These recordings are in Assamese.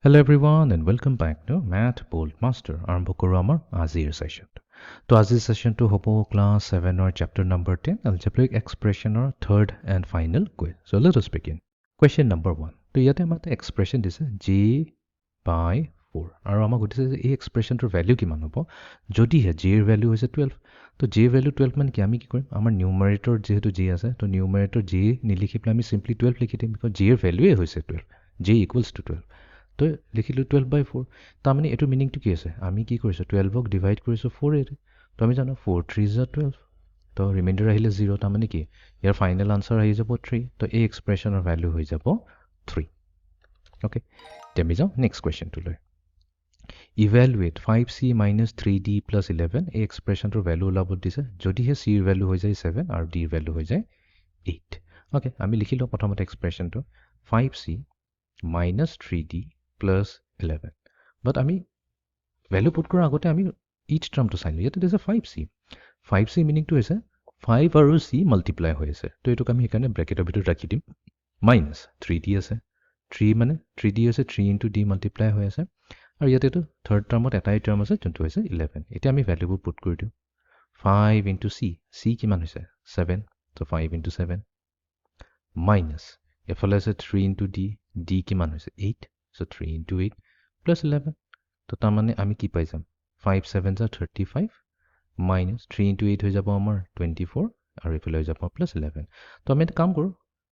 Hello everyone and welcome back to Math Bold Master. আৰম্ভ কৰোঁ আমাৰ আজিৰ সেশনটো। তো আজিৰ সেশনটো হ'ব class 7 chapter number 10 algebraic expressionৰ third and final quiz. So let us begin. Question number 1. তো ইয়াতে আমাক expression দিছে g by 4 আৰু আমাক সুধিছে যে এই expressionটোৰ ভ্যালু কিমান হ'ব যদিহে g এৰ ভ্যালু হৈছে 12। তো g এৰ ভ্যালু 12 মানে কি আমি কি কৰিম আমাৰ নিউমাৰেটৰ যেহেতু g আছে তো নিউমাৰেটৰ g নিলিখি পেলাই আমি simply 12 লিখি দিম because g এৰ ভ্যালুৱে হৈছে 12 g equals to 12 তো লিখিলো 12/4 তাৰ মানে এটো মিনিংটো কি আছে আমি কি কৰিছো 12 ক ডিভাইড কৰিছো 4 এৰে তো আমি জানো 4 3 is 12 তো ৰিমাইন্ডাৰ আহিলে 0 তাৰ মানে কি ইয়াৰ ফাইনাল আনসাৰ আহি যাব 3 তো এই এক্সপ্ৰেছনৰ ভ্যালু হৈ যাব 3 ওকে তেমি যাও নেক্সট কোৱেশ্চনটো লৈ ইভালুৱেট 5c - 3d + 11 এই এক্সপ্ৰেছনটোৰ ভ্যালু ওলাব দিছে যদিহে c এৰ ভ্যালু হৈ যায় 7 আৰু d এৰ ভ্যালু হৈ যায় 8 ওকে আমি লিখিলো প্ৰথমতে এক্সপ্ৰেছনটো 5c - 3d plus 11 but আমি value put কৰাৰ আগতে আমি each term to চাইলো ইয়াতে দিছে 5c meaning to হৈছে 5 আৰু c multiply হৈ আছে তো এটোক আমি এখানে ব্ৰ্যাকেটৰ ভিতৰত ৰাখি দিম minus 3d আছে 3 মানে 3d হৈছে 3 into d multiply হৈ আছে আৰু ইয়াতে তো third termত এটাই term আছে যোনটো হৈছে 11 এতিয়া আমি ভ্যালুবোৰ পুট কৰি দিও 5 into c কিমান হৈছে 7 so 5 into 7 minus এফালে আছে 3 into d কিমান হৈছে 8 so 3 into 8 plus 11 তো তাৰ মানে আমি কি পাই যাম 5 7s are 35 minus 3 into 8 হৈ যাব আমাৰ 24 আৰু এফালে হৈ যাব plus 11 তো আমি এটা কাম কৰো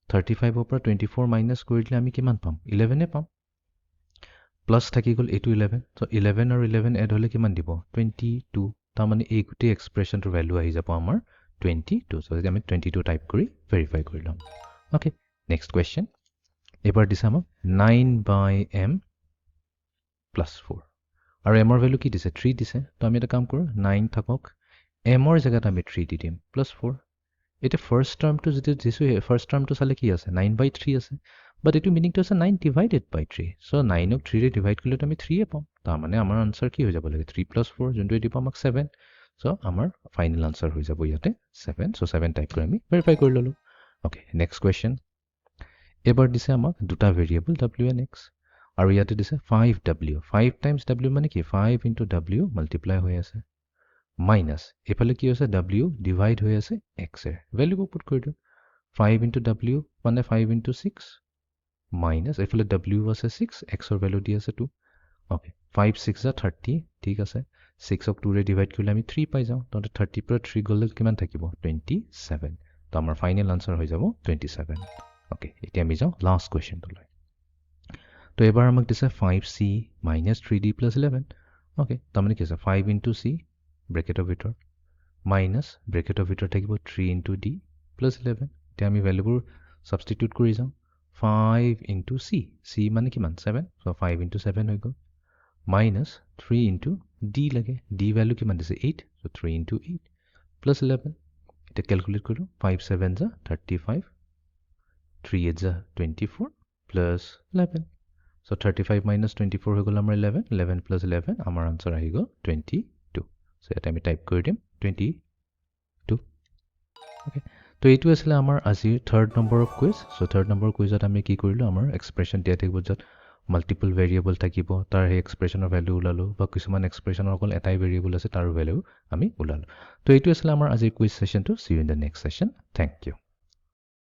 35 ৰ পৰা 24 মাইনাস কৰি দিলে আমি কিমান পাম 11 এ পাম প্লাস থাকি গল এটো 11 so 11 আৰু 11 এড হলে কিমান দিব 22 তাৰ মানে এই গুটি এক্সপ্ৰেছনটোৰ ভ্যালু আহি যাব আমাৰ 22 so আমি 22 টাইপ কৰি ভেৰিফাই কৰি লম ওকে নেক্সট কোৱেশ্চন এবাৰ দিছে আমাক 9/m plus 4 আৰু m ৰ ভ্যালু কি দিছে 3 দিছে তো আমি এটা কাম কৰো 9 থাকক m ৰ জায়গাত আমি 3 দি দিম plus 4 এটা ফাৰ্স্ট টাৰ্মটো যেটো দিছো ফাৰ্স্ট টার্মটো চালে কি আছে 9/3 আছে বাট এটো মিনিংটো আছে 9 divided by 3 so 9 ক 3 ৰে ডিভাইড কৰিলে আমি 3 এ পাম তাৰ মানে আমাৰ আনসাৰ কি হৈ যাব লাগে 3 plus 4 যোনটো দিব আমাক 7 so আমাৰ ফাইনাল আনসাৰ হৈ যাব ইয়াতে 7 so 7 টাইপ কৰি আমি ভেৰিফাই কৰি ললো ওকে নেক্সট কোৱেশ্চন এবাৰ দিছে আমাক দুটা ভেৰিয়েবল w and x আৰু ইয়াতে দিছে 5w 5 times w মানে কি 5 into w multiply হৈ আছে minus এফালে কি হৈছে w divide হৈ আছে x এৰ ভ্যালু পুট কৰি দিও 5 into w মানে 5 into 6 minus এফালে w আছে 6 x ৰ ভ্যালু দি আছে 2 ওকে 5 6 are 30 ঠিক আছে 6 ক 2 ৰে ডিভাইড কৰিলে আমি 3 পাই যাও তো 30 পৰা 3 গলে কিমান থাকিব 27 তো আমাৰ ফাইনাল আনসাৰ হৈ যাব 27 ওকে এতিয়া আমি যাও লাস্ট কোৱেশ্চনটো লৈ তো এবাৰ আমাক দিছে 5c - 3d plus 11 ওকে তাৰ মানে কি আছে 5 into c ব্ৰ্যাকেটৰ ভিতৰত minus ব্ৰ্যাকেটৰ ভিতৰত থাকিব 3 into d plus 11 এতিয়া আমি ভ্যালুবোৰ সাবস্টিটিউট কৰি যাও 5 into c মানে কিমান 7 so 5 into 7 হৈ গল minus 3 into d লাগে d ভ্যালু কিমান দিছে 8 so 3 into 8 plus 11 এটা ক্যালকুলেট কৰো 5 7s are 35 3 8s are 24 plus 11 so 35 minus 24 হৈ গল আমাৰ 11 11 plus 11 আমাৰ আনসাৰ আহি গল 22 so এটা আমি টাইপ কৰি দিম 22 ওকে তো এইটো আছিল আমাৰ আজি third number quiz so third number কুইজত আমি কি কৰিলো আমাৰ এক্সপ্ৰেছন দিয়া থাকিব যত মাল্টিপল ভেৰিয়েবল থাকিব তাৰ হে এক্সপ্ৰেছনৰ ভ্যালু উলালো বা কিছুমান এক্সপ্ৰেছনৰ অকল এটাই ভেৰিয়েবল আছে তাৰ ভ্যালু আমি উলালো তো এইটো আছিল আমাৰ আজি কুইজ সেশনটো see you in the next session thank U